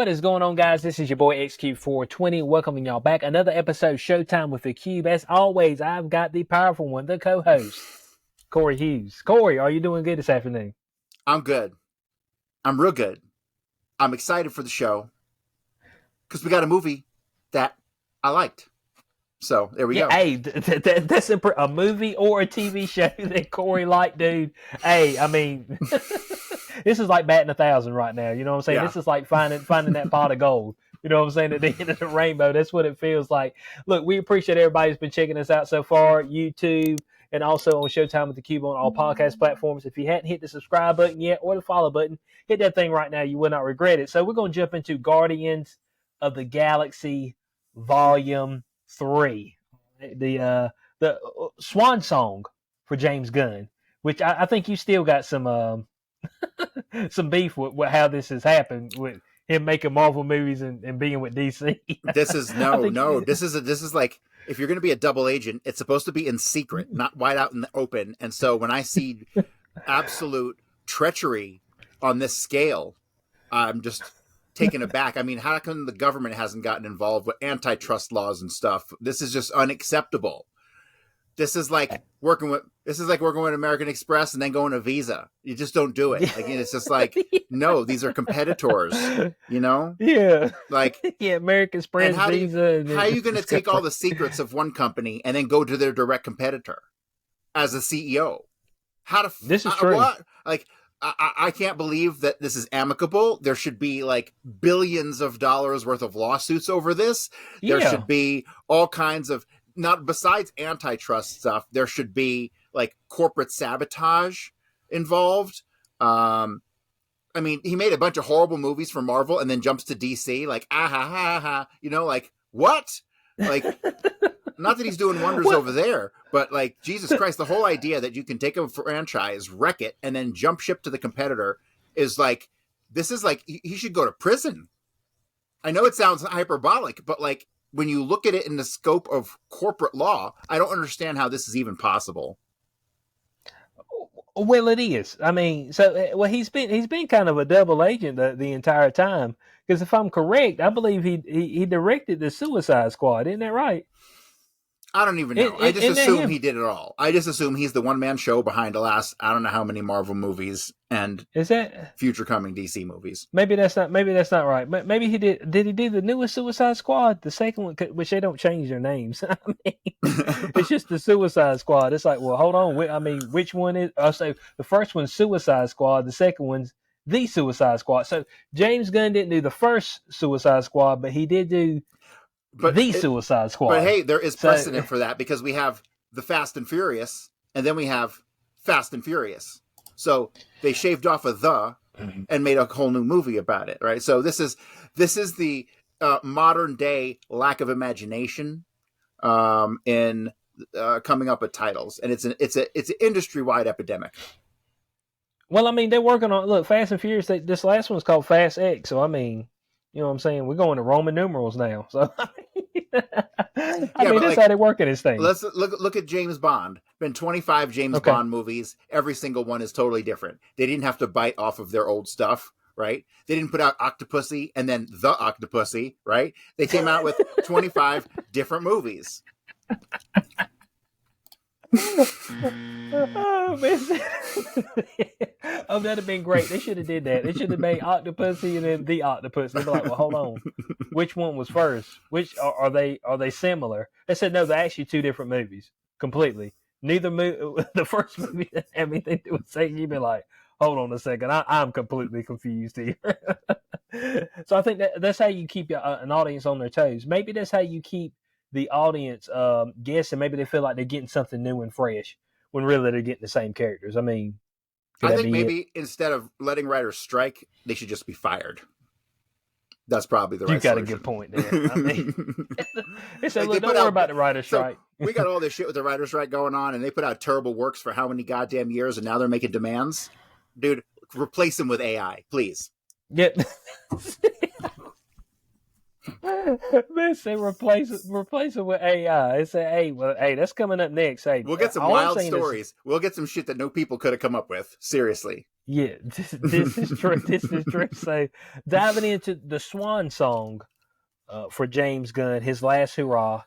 What is going on, guys? This is your boy XQ420, welcoming y'all back. Another episode, Showtime with the Cube. As always, I've got the powerful one, the co-host, Corey Hughes. Corey, are you doing good this afternoon? I'm good. I'm real good. I'm excited for the show because we got a movie that I liked. So there we go. Hey, that's a movie or a TV show that Corey liked, dude. Hey, I mean, this is like batting 1,000 right now. You know what I'm saying? Yeah. This is like finding that pot of gold. You know what I'm saying? At the end of the rainbow, that's what it feels like. Look, we appreciate everybody who's been checking us out so far, YouTube, and also on Showtime with the Cube on all podcast platforms. If you hadn't hit the subscribe button yet or the follow button, hit that thing right now. You will not regret it. So we're going to jump into Guardians of the Galaxy Volume 3, the swan song for James Gunn, which I think you still got some some beef with how this has happened with him making Marvel movies and being with DC. This is This is like, if you're going to be a double agent, it's supposed to be in secret, not wide out in the open. And so when I see absolute treachery on this scale, I'm just taken aback. I mean, how come the government hasn't gotten involved with antitrust laws and stuff? This is just unacceptable. This is like working with American Express and then going to Visa. You just don't do it. Like, it's just like, no, these are competitors, you know? Yeah. Like, yeah, American Express, Visa. How are you going to take all the secrets of one company and then go to their direct competitor as a CEO? This is true. What? Like, I can't believe that this is amicable. There should be like billions of dollars worth of lawsuits over this. There should be all kinds of, not besides antitrust stuff, there should be like corporate sabotage involved. I mean, he made a bunch of horrible movies for Marvel and then jumps to DC, like, you know, like, what? Like, not that he's doing wonders over there, but like, Jesus Christ, the whole idea that you can take a franchise, wreck it, and then jump ship to the competitor is like, this is like, he should go to prison. I know it sounds hyperbolic, but like, when you look at it in the scope of corporate law, I don't understand how this is even possible. Well, it is. I mean, he's been kind of a double agent the entire time. Because if I'm correct, I believe he directed the Suicide Squad. Isn't that right? I don't even know. I just assume he did it all. I just assume he's the one-man show behind the last, I don't know how many Marvel movies and future coming DC movies. Maybe that's not right. Maybe he did. Did he do the newest Suicide Squad? The second one, which they don't change their names. I mean, it's just the Suicide Squad. It's like, well, hold on. I mean, which one is? I'll say the first one's Suicide Squad. The second one's the Suicide Squad. So James Gunn didn't do the first Suicide Squad, but he did do the Suicide Squad. But hey, there is precedent for that because we have the Fast and Furious, and then we have Fast and Furious. So they shaved off a "the" and made a whole new movie about it, right? So this is the modern day lack of imagination in coming up with titles, and it's an industry wide epidemic. Well, I mean, they're working on Fast and Furious. This last one's called Fast X, so I mean, you know what I'm saying? We're going to Roman numerals now. So I mean, that's how they work in this thing. Let's look at James Bond. Been 25 James Bond movies. Every single one is totally different. They didn't have to bite off of their old stuff, right? They didn't put out Octopussy and then the Octopussy, right? They came out with 25 different movies. Oh, man. Oh, that'd have been great. They should have did that. They should have made Octopussy and then the Octopus. They'd be like, well, hold on, which one was first? Which are they similar? They said no, they're actually two different movies completely. Neither movie, the first movie didn't have anything to do with sex. You'd be like, hold on a second, I'm completely confused here. So I think that's how you keep an audience on their toes. Maybe that's how you keep the audience guessing. Maybe they feel like they're getting something new and fresh when really they're getting the same characters. I mean, I think maybe instead of letting writers strike, they should just be fired. That's probably the right solution. You got solution. A good point there. I mean, they said, look, don't worry about the writer's strike. We got all this shit with the writer's strike going on, and they put out terrible works for how many goddamn years, and now they're making demands? Dude, replace them with AI, please. Yeah. Man, say replace it with AI. It said, hey, well, hey, that's coming up next. Hey, we'll get some wild stories. We'll get some shit that no people could have come up with. Seriously. Yeah, this is true. This is true. So, diving into the swan song for James Gunn, his last hurrah,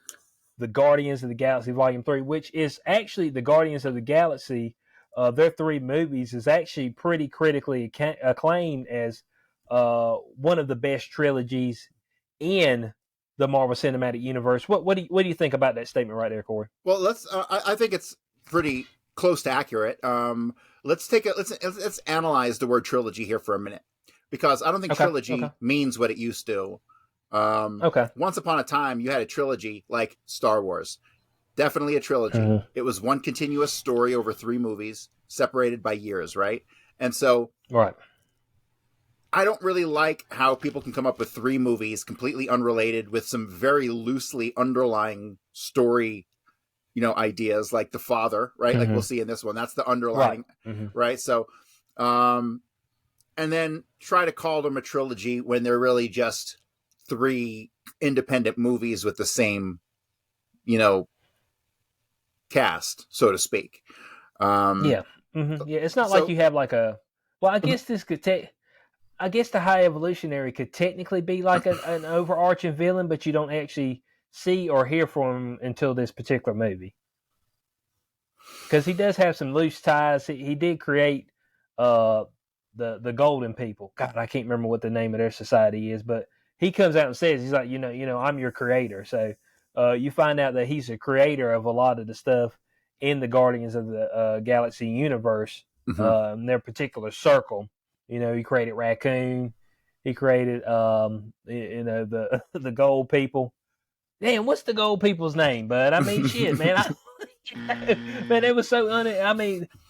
the Guardians of the Galaxy Volume 3, which is actually the Guardians of the Galaxy. Their 3 movies is actually pretty critically acclaimed as one of the best trilogies in the Marvel Cinematic Universe. What do you think about that statement right there, Corey? Well, let's. I think it's pretty close to accurate. Let's analyze the word trilogy here for a minute, because I don't think trilogy means what it used to. Once upon a time, you had a trilogy like Star Wars. Definitely a trilogy. It was one continuous story over 3 movies, separated by years, right? And so, right. I don't really like how people can come up with 3 movies completely unrelated with some very loosely underlying story, ideas, like the father, right? Like we'll see in this one. That's the underlying, right? So, and then try to call them a trilogy when they're really just 3 independent movies with the same, cast, so to speak. Yeah. It's not like you have like a. Well, I guess this could take. I guess the High Evolutionary could technically be like an overarching villain, but you don't actually see or hear from him until this particular movie. Because he does have some loose ties. He did create the Golden People. God, I can't remember what the name of their society is, but he comes out and says, he's like, I'm your creator. So you find out that he's a creator of a lot of the stuff in the Guardians of the Galaxy universe, in their particular circle. He created Raccoon. He created, the Gold People. Damn, what's the Gold People's name, bud? I mean, shit, man. Man, it was so I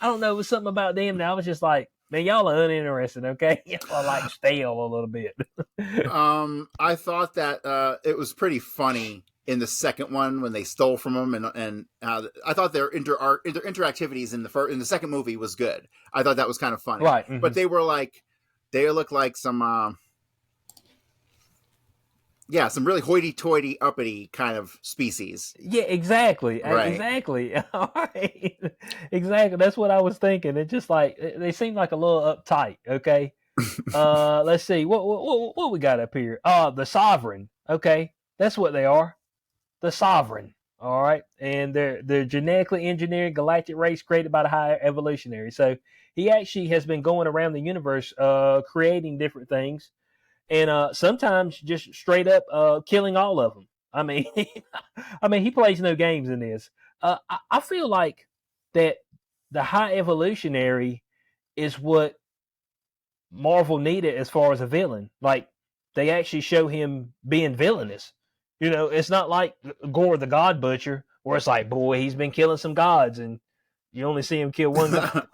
don't know. It was something about them that I was just like, man, y'all are uninteresting, okay? Y'all are like stale a little bit. I thought that it was pretty funny in the second one when they stole from them, and I thought their interactivities in the second movie was good. I thought that was kind of funny, right? But they looked like some some really hoity-toity, uppity kind of species. Yeah, exactly, right. Exactly. All right, exactly. That's what I was thinking. It's just like they seem like a little uptight. Okay, let's see what we got up here. The Sovereign. Okay, that's what they are. The Sovereign. All right, and they're genetically engineered galactic race created by the High Evolutionary. So he actually has been going around the universe, creating different things, and sometimes just straight up killing all of them. I mean, he plays no games in this. I feel like that the High Evolutionary is what Marvel needed as far as a villain. Like, they actually show him being villainous. It's not like Gore the God Butcher, where it's like, boy, he's been killing some gods, and you only see him kill one god.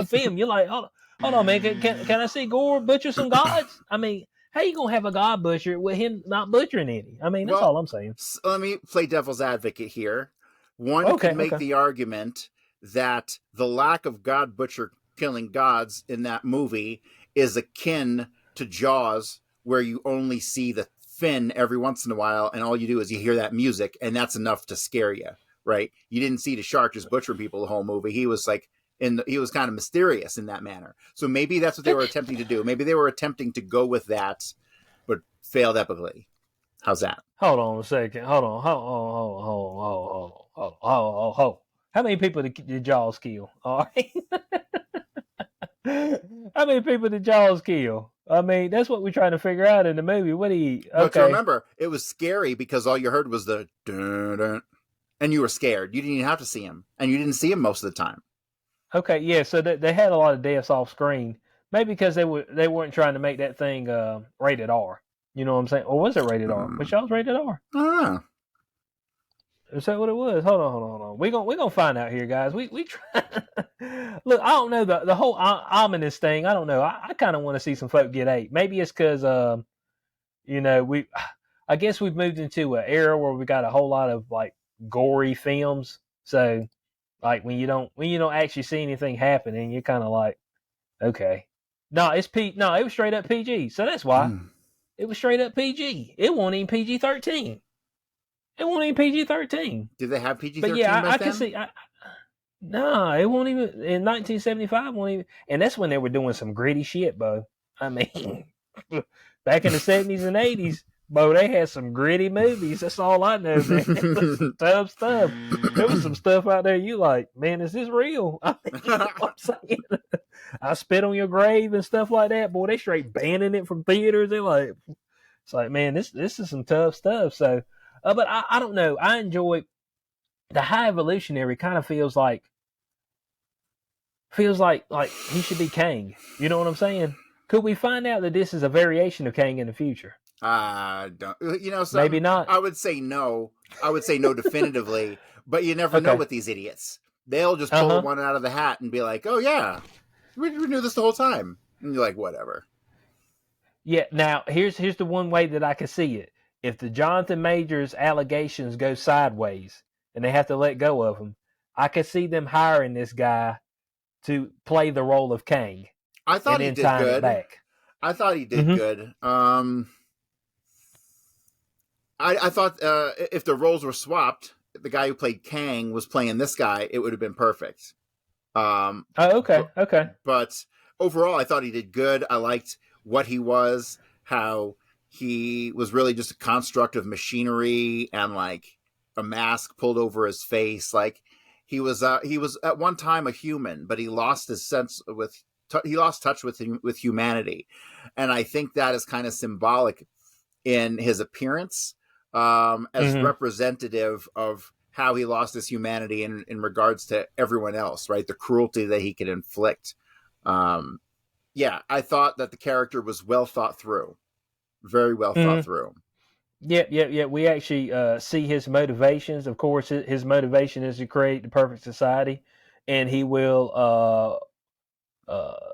Film, you're like, hold on, man, can I see Gore butcher some gods? I mean, how you gonna have a god butcher with him not butchering any? I mean, that's all I'm saying. Let me play devil's advocate here. One could make the argument that the lack of god butcher killing gods in that movie is akin to Jaws, where you only see the fin every once in a while, and all you do is you hear that music, and that's enough to scare you, right? You didn't see the shark just butchering people the whole movie. He was like, he was kind of mysterious in that manner. So maybe that's what they were attempting to do. Maybe they were attempting to go with that, but failed epically. How's that? Hold on a second. Hold on. How many people did Jaws kill? All right. How many people did Jaws kill? I mean, that's what we're trying to figure out in the movie. What do you? Okay. But remember, it was scary because all you heard was the dun, dun, and you were scared. You didn't even have to see him, and you didn't see him most of the time. Okay, yeah. So they had a lot of deaths off screen, maybe because they weren't trying to make that thing rated R. You know what I'm saying? Or was it rated R? But y'all's rated R. I don't know. Is that what it was? Hold on. We gonna find out here, guys. We try. Look, I don't know the whole ominous thing. I don't know. I kind of want to see some folk get ate. Maybe it's because I guess we've moved into an era where we got a whole lot of like gory films. So like when you don't actually see anything happening, you're kind of like, okay, no, it was straight up PG. So that's why. It was straight up PG. It wasn't even PG-13. It wasn't even PG-13. Did they have PG-13 But yeah, back I then? can see. No, it won't even in 1975. Won't even, and that's when they were doing some gritty shit, Bo. I mean, back in the 70s and 80s, Bo, they had some gritty movies. That's all I know, man. It was some tough stuff. There was some stuff out there you like, man, is this real? I mean, you know what I'm saying? I Spit on Your Grave and stuff like that. Boy, they straight banning it from theaters. They like, it's like, man, this is some tough stuff. So, but I don't know. I enjoy the High Evolutionary. Kind of feels like he should be Kang. You know what I'm saying? Could we find out that this is a variation of Kang in the future? Don't. Maybe not. I would say no. I would say no definitively, but you never know with these idiots. They'll just pull one out of the hat and be like, "Oh yeah, we knew this the whole time." And you're like, "Whatever." Yeah. Now here's the one way that I can see it. If the Jonathan Majors allegations go sideways and they have to let go of him, I could see them hiring this guy to play the role of Kang. I thought he did good. I thought he did good. I thought if the roles were swapped, the guy who played Kang was playing this guy, it would have been perfect. Okay. But overall, I thought he did good. I liked what he was, how he was really just a construct of machinery and like a mask pulled over his face. Like he was at one time a human, but he lost his sense he lost touch with humanity. And I think that is kind of symbolic in his appearance, as representative of how he lost his humanity in regards to everyone else, right? The cruelty that he could inflict. Yeah, I thought that the character was well thought through. Very well thought through. Yeah. We actually see his motivations. Of course, his motivation is to create the perfect society, and he will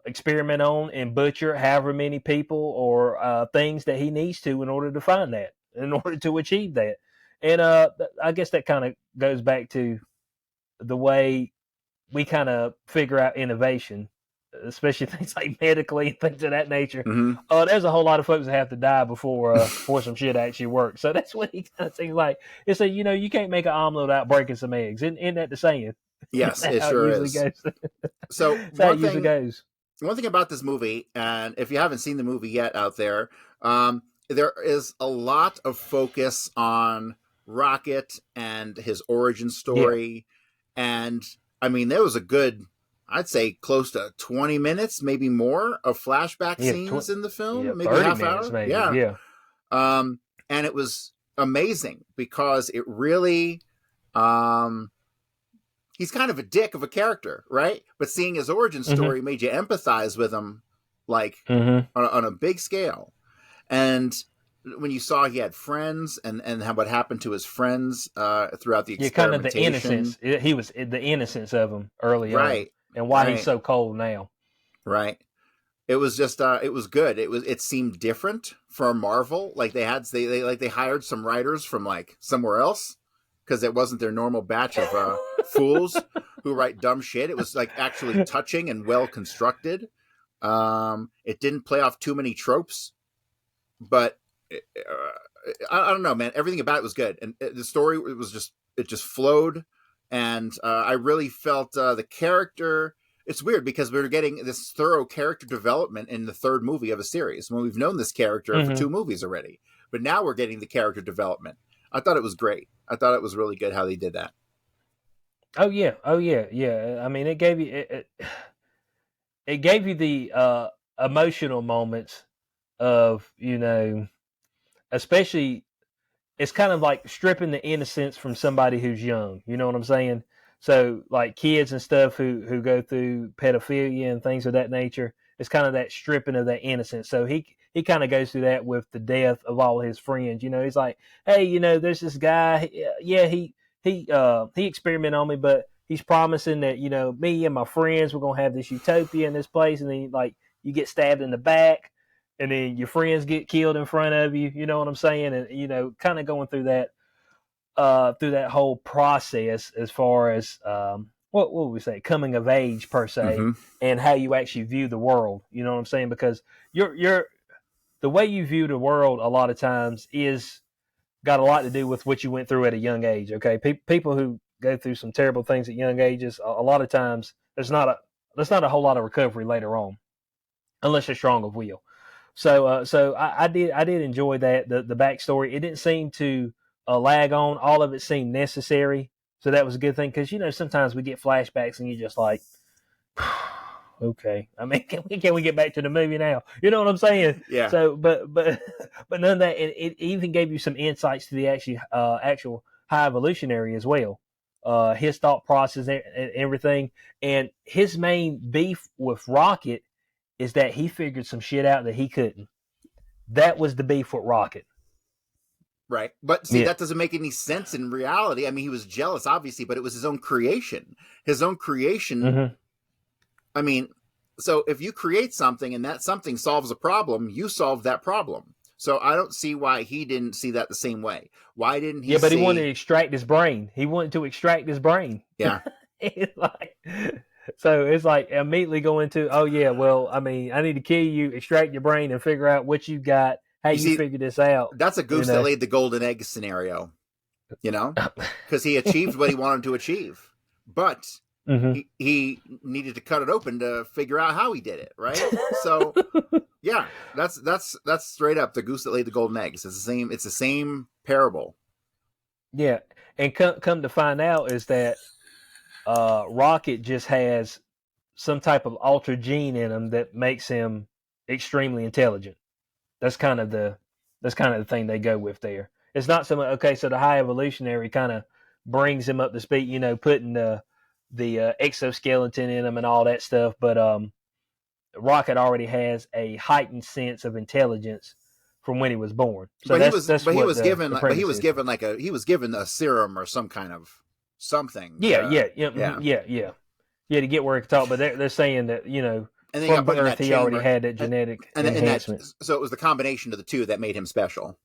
experiment on and butcher however many people or things that he needs to in order to find that, in order to achieve that. And I guess that kind of goes back to the way we kind of figure out innovation, especially things like medically and things of that nature. There's a whole lot of folks that have to die before some shit actually works. So that's what he kind of thinks like. It's a, you can't make an omelet without breaking some eggs. Isn't that the saying? Yes, it sure is. So one thing about this movie, and if you haven't seen the movie yet out there, there is a lot of focus on Rocket and his origin story. And I mean, there was a good, I'd say close to 20 minutes, maybe more, of flashback scenes in the film, maybe half hour. Maybe. And it was amazing because it really, he's kind of a dick of a character, right? But seeing his origin story made you empathize with him, like on a big scale. And when you saw he had friends and what happened to his friends throughout the experimentation. Kind of the innocence. He was the innocence of him early on, and why he's so cold now. Right. It was just it was good. It seemed different for Marvel. Like they hired some writers from like somewhere else because it wasn't their normal batch of fools who write dumb shit. It was like actually touching and well constructed. It didn't play off too many tropes, but I don't know, man. Everything about it was good, and the story it just flowed, and I really felt the character. It's weird because we were getting this thorough character development in the third movie of a series when we've known this character for 2 movies already, but now we're getting the character development. I thought it was great. I thought it was really good how they did that. Oh yeah. I mean, it gave you the emotional moments of, especially, it's kind of like stripping the innocence from somebody who's young. You know what I'm saying? So like kids and stuff who go through pedophilia and things of that nature, it's kind of that stripping of that innocence. So he kind of goes through that with the death of all his friends. He's like, hey, there's this guy. Yeah, he experimented on me, but he's promising that, me and my friends, we're going to have this utopia in this place. And then like you get stabbed in the back and then your friends get killed in front of you. You know what I'm saying? And, kind of going through that whole process as far as, what would we say, coming of age per se, and how you actually view the world. You know what I'm saying? Because the way you view the world a lot of times is got a lot to do with what you went through at a young age. Okay, people who go through some terrible things at young ages, a lot of times there's not a whole lot of recovery later on, unless you're strong of will. So I did enjoy that the backstory. It didn't seem to lag on. All of it seemed necessary, so that was a good thing. Because sometimes we get flashbacks and you're just like, okay. I mean, can we get back to the movie now? You know what I'm saying? Yeah. So, but none of that. It even gave you some insights to the actual High Evolutionary as well. His thought process and everything, and his main beef with Rocket is that he figured some shit out that he couldn't. That was the beef with Rocket. Right. But see, that doesn't make any sense in reality. I mean, he was jealous, obviously, but it was his own creation. His own creation. Mm-hmm. I mean, so if you create something and that something solves a problem, you solve that problem. So I don't see why he didn't see that the same way. Why didn't he? Yeah, but he wanted to extract his brain. He wanted to extract his brain. Yeah. So it's like immediately going to, oh yeah, well, I mean, I need to kill you, extract your brain, and figure out what you got, how you figure this out. That's a goose that laid the golden egg scenario, because he achieved what he wanted to achieve, but he needed to cut it open to figure out how he did it, right? So yeah, that's straight up the goose that laid the golden eggs. It's the same parable. Yeah, and come to find out is that Rocket just has some type of altered gene in him that makes him extremely intelligent. That's kind of the thing they go with there. It's not so much, okay, so the High Evolutionary kind of brings him up to speed, putting the exoskeleton in him and all that stuff, but Rocket already has a heightened sense of intelligence from when he was born. So he was given a serum or some kind of something. Yeah, to get where he could talk. But they're saying that and then from birth he already had that genetic enhancement. So it was the combination of the two that made him special.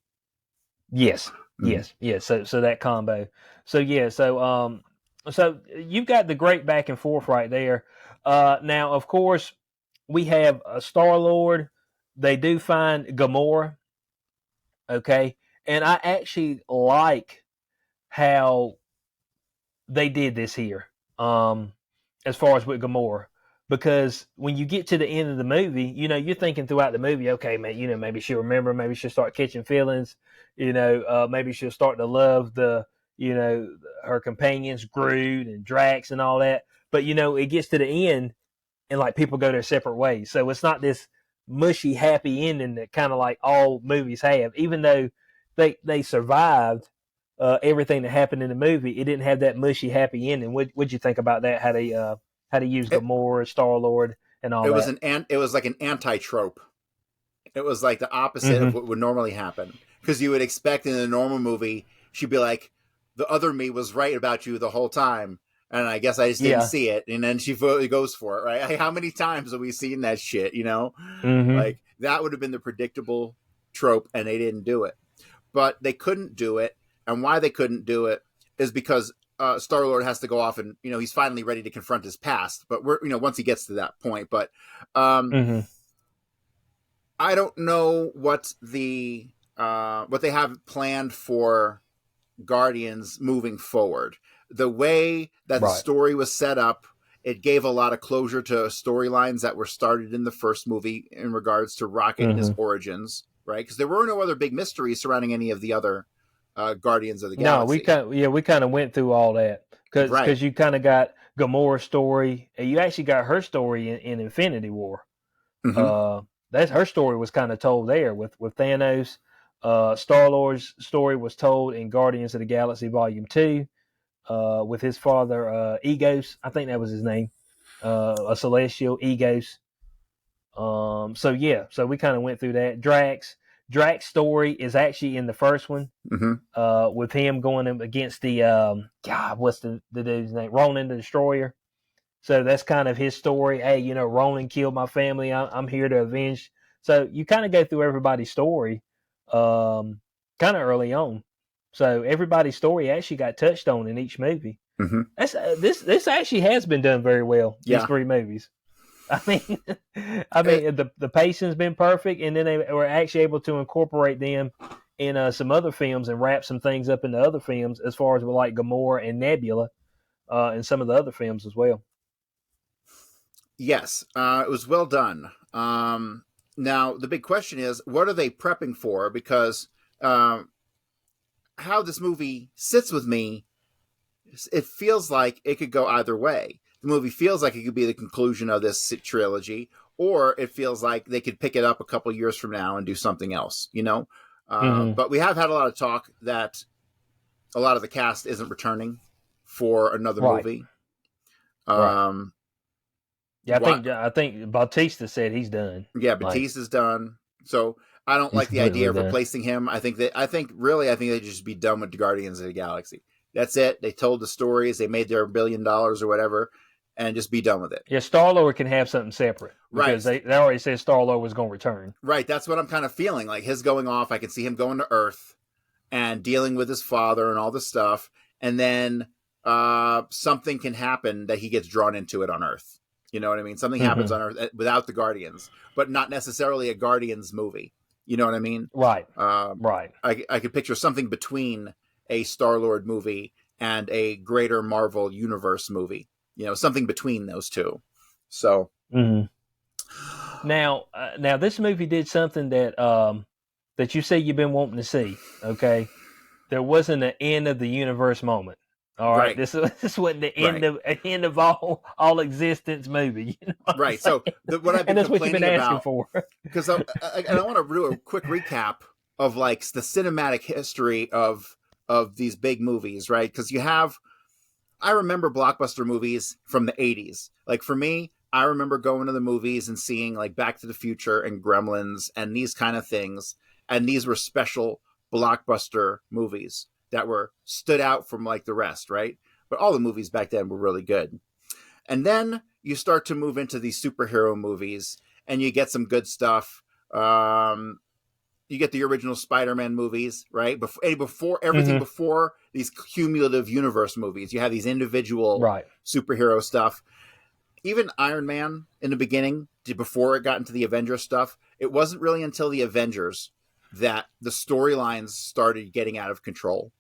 Yes, yes. So that combo. So you've got the great back and forth right there. Now, of course, we have a Star-Lord. They do find Gamora. Okay, and I actually like how they did this here, as far as with Gamora, because when you get to the end of the movie, you're thinking throughout the movie, okay, man, maybe she'll remember, maybe she'll start catching feelings, maybe she'll start to love her companions, Groot and Drax and all that. But it gets to the end, and like people go their separate ways. So it's not this mushy, happy ending that kind of like all movies have. Even though they survived everything that happened in the movie, it didn't have that mushy, happy ending. What'd you think about that? How they use Gamora, Star-Lord, and all that? It was like an anti-trope. It was like the opposite of what would normally happen. Because you would expect in a normal movie, she'd be like, the other me was right about you the whole time, and I guess I just didn't see it. And then she goes for it, right? Like, how many times have we seen that shit, Like, that would have been the predictable trope, and they didn't do it. But they couldn't do it, and why they couldn't do it is because Star-Lord has to go off and, he's finally ready to confront his past. But once he gets to that point. But I don't know what they have planned for Guardians moving forward. The way that the story was set up, it gave a lot of closure to storylines that were started in the first movie in regards to Rocket and his origins, right? Because there were no other big mysteries surrounding any of the other Guardians of the Galaxy. No, we kind of went through all that because you kind of got Gamora's story, and you actually got her story in Infinity War. That's her story was kind of told there with Thanos. Star-Lord's story was told in Guardians of the Galaxy Volume 2 with his father, Egos. I think that was his name. A Celestial, Egos. So we kind of went through that. Drax's story is actually in the first one with him going against the, what's the dude's name? Ronan the Destroyer. So that's kind of his story. Hey, Ronan killed my family. I'm here to avenge. So you kind of go through everybody's story kind of early on. So everybody's story actually got touched on in each movie. That's this actually has been done very well. These three movies. I mean, the pacing's been perfect, and then they were actually able to incorporate them in some other films and wrap some things up into other films, as far as with like Gamora and Nebula, and some of the other films as well. Yes, it was well done. Now the big question is, what are they prepping for? Because how this movie sits with me, it feels like it could go either way. The movie feels like it could be the conclusion of this trilogy, or it feels like they could pick it up a couple years from now and do something else, you know? But we have had a lot of talk that a lot of the cast isn't returning for another movie. Yeah, I think Bautista said he's done. Yeah, Bautista's done. So I don't like the idea of replacing him. I think they just be done with the Guardians of the Galaxy. That's it. They told the stories. They made their $1 billion or whatever, and just be done with it. Yeah, Star-Lord can have something separate. Because they already said Star-Lord was going to return. Right. That's what I'm kind of feeling. Like his going off, I can see him going to Earth and dealing with his father and all this stuff. And then something can happen that he gets drawn into it on Earth. You know what I mean? Something happens on Earth without the Guardians, but not necessarily a Guardians movie. You know what I mean? Right. Right. I could picture something between a Star-Lord movie and a greater Marvel Universe movie. You know, something between those two. So now this movie did something that that you say you've been wanting to see. Okay, there wasn't an end of the universe moment. All right, this wasn't the end of all existence movie. You know right. So what I've been that's what you've been asking for. Because I want to do a quick recap of like the cinematic history of these big movies, right? Because I remember blockbuster movies from the 80s. Like for me, I remember going to the movies and seeing like Back to the Future and Gremlins and these kind of things. And these were special blockbuster movies that were stood out from like the rest, right? But all the movies back then were really good. And then you start to move into these superhero movies and you get some good stuff. You get the original Spider-Man movies, right? Before these cumulative universe movies, you have these individual superhero stuff. Even Iron Man in the beginning, before it got into the Avengers stuff, it wasn't really until the Avengers that the storylines started getting out of control.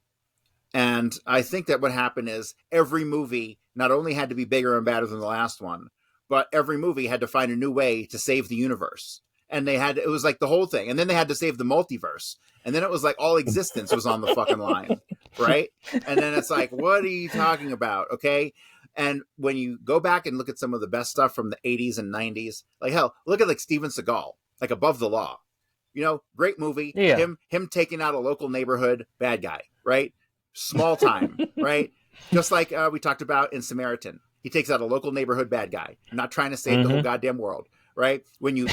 And I think that what happened is every movie not only had to be bigger and badder than the last one, but every movie had to find a new way to save the universe. And it was like the whole thing. And then they had to save the multiverse. And then it was like all existence was on the fucking line. Right. And then it's like, what are you talking about? Okay. And when you go back and look at some of the best stuff from the 80s and 90s, like hell, look at like Steven Seagal, like Above the Law, you know, great movie. Yeah. Him taking out a local neighborhood bad guy. Right. Small time. Right. Just like we talked about in Samaritan. He takes out a local neighborhood bad guy. Not trying to save the whole goddamn world. Right. When you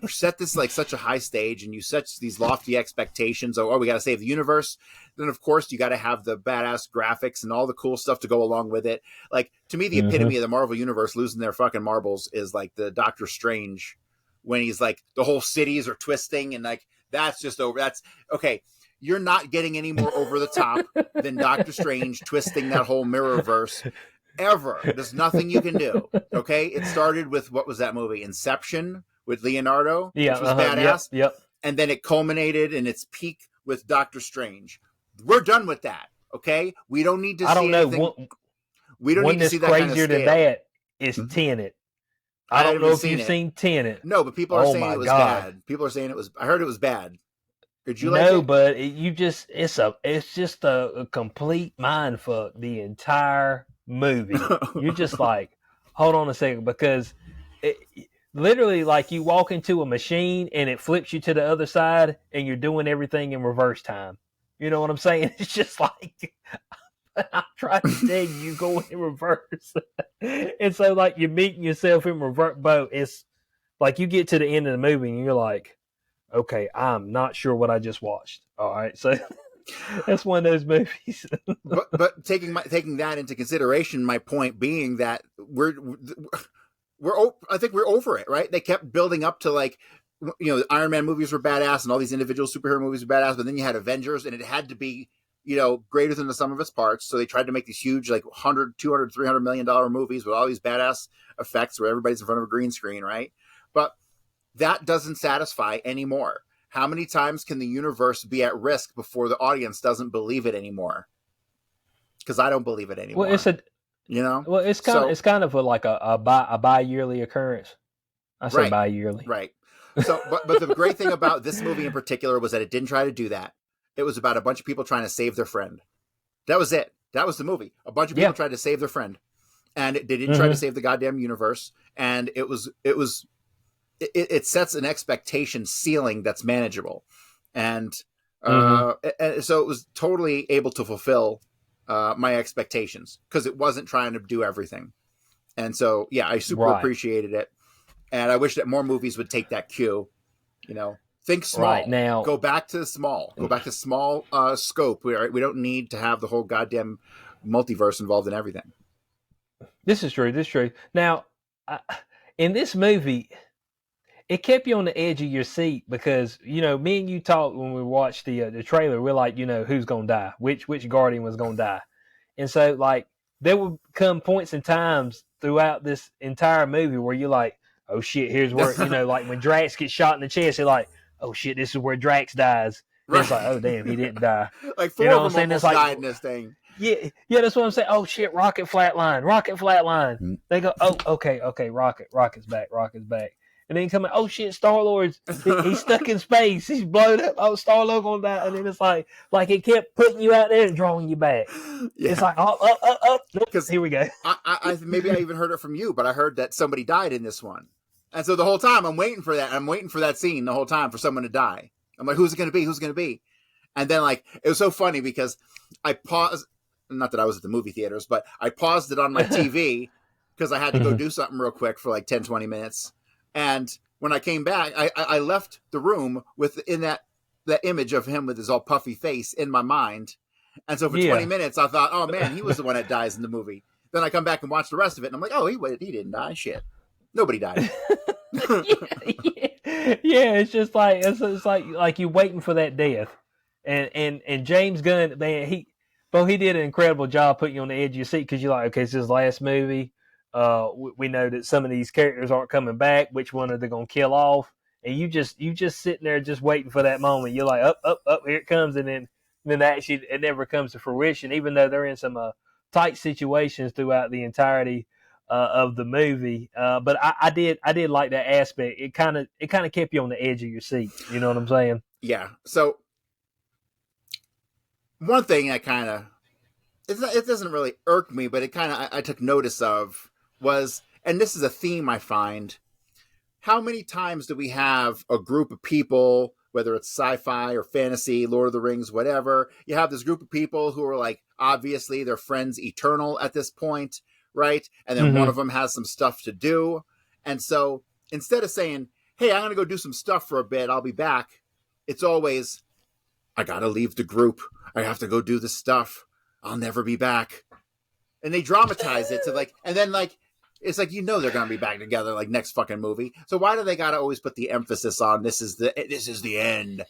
set this like such a high stage and you set these lofty expectations of, we got to save the universe. Then, of course, you got to have the badass graphics and all the cool stuff to go along with it. Like, to me, the epitome of the Marvel universe losing their fucking marbles is like the Doctor Strange when he's like the whole cities are twisting and like that's just over. That's okay. You're not getting any more over the top than Doctor Strange twisting that whole mirrorverse. Ever. There's nothing you can do. Okay? It started with, what was that movie? Inception with Leonardo, which was badass. Yep. And then it culminated in its peak with Doctor Strange. We're done with that. Okay? We don't need to see anything. We don't need to see that kind of scale. Crazier than that is Tenet. I don't know if you've seen Tenet. No, but people are saying it was bad. People are saying I heard it was bad. Did you like it? No, but it's just a complete mind fuck the entire movie. You're just like, hold on a second, because it literally like you walk into a machine and it flips you to the other side and you're doing everything in reverse time. You know what I'm saying? It's just like I'm trying to tell you going in reverse. And so like you're meeting yourself in reverse, but it's like you get to the end of the movie and you're like, okay, I'm not sure what I just watched. All right, so that's one of those movies. but taking that into consideration, my point being that I think we're over it, right? They kept building up to like, you know, the Iron Man movies were badass and all these individual superhero movies were badass, but then you had Avengers and it had to be greater than the sum of its parts. So they tried to make these huge, like 100, 200, $300 million movies with all these badass effects where everybody's in front of a green screen, right? But that doesn't satisfy anymore. How many times can the universe be at risk before the audience doesn't believe it anymore? Because I don't believe it anymore. Well, it's kind of like a bi-yearly occurrence. I say bi-yearly. Right. So, but the great thing about this movie in particular was that it didn't try to do that. It was about a bunch of people trying to save their friend. That was it. That was the movie. A bunch of people tried to save their friend, and they didn't try to save the goddamn universe. And it sets an expectation ceiling that's manageable, and so it was totally able to fulfill my expectations because it wasn't trying to do everything. And so, yeah, I super appreciated it. And I wish that more movies would take that cue, think small. Right now, go back to small. Go back to small scope. We don't need to have the whole goddamn multiverse involved in everything. This is true. Now, in this movie, it kept you on the edge of your seat because me and you talked when we watched the trailer. We're like, who's gonna die? Which Guardian was gonna die? And so, like, there would come points and times throughout this entire movie where you're like, oh shit, here's where, like when Drax gets shot in the chest, you're like, oh shit, this is where Drax dies. Right. It's like, oh damn, he didn't die. Like four of them almost died in this thing. Yeah, that's what I'm saying. Oh shit, Rocket flatline. Mm-hmm. They go, oh, okay, Rocket's back. And then come in, oh shit, Star-Lord's, he's stuck in space. He's blown up. Oh, Star-Lord gonna die. And then it's like it kept putting you out there and drawing you back. Yeah. It's like, up. Nope, here we go. I maybe I even heard it from you, but I heard that somebody died in this one. And so the whole time I'm waiting for that. I'm waiting for that scene the whole time for someone to die. I'm like, who's it going to be? And then it was so funny because I paused, not that I was at the movie theaters, but I paused it on my TV because I had to go do something real quick for like 10, 20 minutes. And when I came back, I left the room in that image of him with his all puffy face in my mind. And so for 20 minutes, I thought, oh man, he was the one that dies in the movie. Then I come back and watch the rest of it. And I'm like, oh, he didn't die. Shit. Nobody died. It's just like, it's like you're waiting for that death. And James Gunn, man, he did an incredible job putting you on the edge of your seat because you're like, okay, it's his last movie. We know that some of these characters aren't coming back. Which one are they going to kill off? And you just sitting there just waiting for that moment. You're like, up, here it comes. And then actually it never comes to fruition, even though they're in some tight situations throughout the entirety of the movie. But I did like that aspect. It kind of kept you on the edge of your seat. You know what I'm saying? Yeah. So one thing that kind of, it doesn't really irk me, but it kind of, I took notice of was, and this is a theme I find, how many times do we have a group of people, whether it's sci-fi or fantasy, Lord of the Rings, whatever, you have this group of people who are like, obviously their friends eternal at this point, right? And then one of them has some stuff to do. And so instead of saying, hey, I'm going to go do some stuff for a bit, I'll be back, it's always, I got to leave the group. I have to go do the stuff. I'll never be back. And they dramatize it to and then it's like, they're going to be back together next fucking movie. So why do they got to always put the emphasis on this is the end?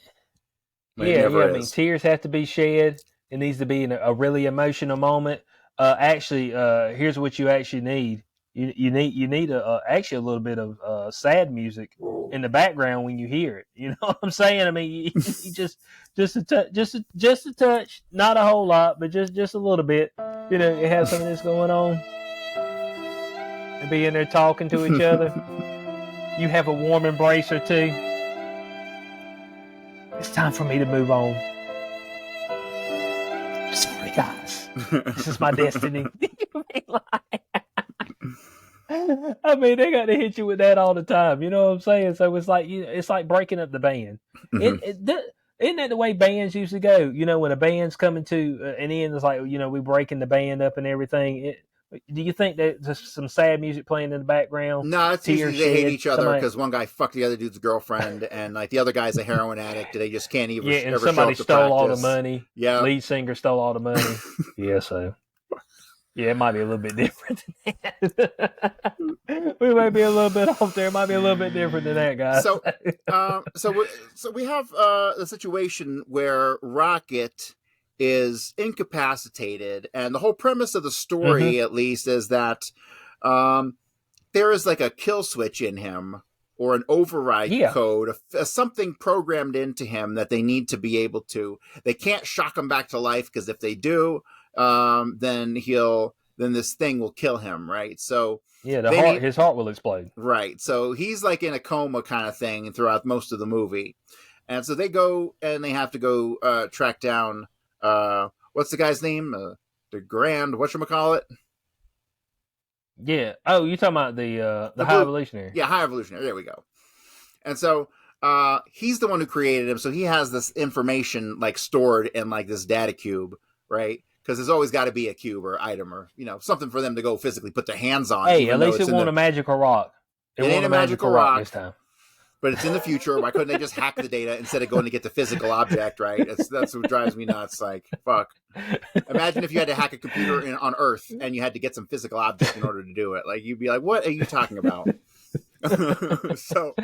I mean, tears have to be shed. It needs to be in a really emotional moment. Actually, here's what you actually need. You need actually a little bit of sad music in the background when you hear it. You know what I'm saying? I mean, you just a touch, not a whole lot, but just a little bit. You have some of this going on, and be in there talking to each other. You have a warm embrace or two. It's time for me to move on. Sorry, guys. This is my destiny. I mean, they got to hit you with that all the time. You know what I'm saying? So it's like breaking up the band. Isn't that the way bands used to go? When a band's coming to an end, it's like, we breaking the band up and everything. Do you think that there's some sad music playing in the background? No, it's usually they hate each other because one guy fucked the other dude's girmand, and the other guy's a heroin addict. They just can't even. Yeah, and somebody stole all the money. Yeah, lead singer stole all the money. Yeah, so. Yeah, it might be a little bit different than that. We might be a little bit off there. It might be a little bit different than that, guys. So we have the situation where Rocket is incapacitated, and the whole premise of the story, at least, is that there is like a kill switch in him or an override code, something programmed into him that they need to be able to. They can't shock him back to life, because if they do, then this thing will kill him, right? So his heart will explode. Right. So he's like in a coma kind of thing throughout most of the movie. And so they go and they have to go track down what's the guy's name? The Grand whatchamacallit? Yeah. Oh, you're talking about the High Evolutionary. Yeah, High Evolutionary. There we go. And so he's the one who created him, so he has this information like stored in like this data cube, right? Because there's always got to be a cube or item or something for them to go physically put their hands on. Hey, at least it won't a magical rock. It ain't a magical rock this time. But it's in the future. Why couldn't they just hack the data instead of going to get the physical object, right? That's what drives me nuts. Like, fuck. Imagine if you had to hack a computer on Earth and you had to get some physical object in order to do it. Like, you'd be like, what are you talking about? So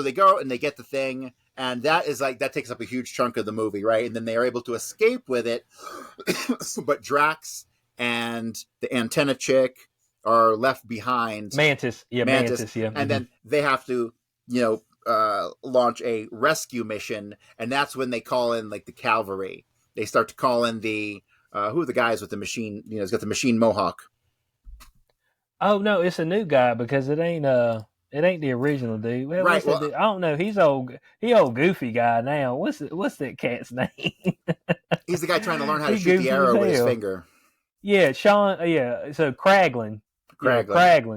they go and they get the thing, and that takes up a huge chunk of the movie, right? And then they are able to escape with it. But Drax and the antenna chick are left behind. Mantis. And then they have to, launch a rescue mission, and that's when they call in like the cavalry. They start to call in the who are the guys with the machine? He's got the machine mohawk. Oh no, it's a new guy because it ain't the original dude. Well, right. Well, I don't know. He old goofy guy now. What's that cat's name? He's the guy trying to learn how to shoot the arrow with his finger. Yeah, Sean. Yeah, so Kraglin.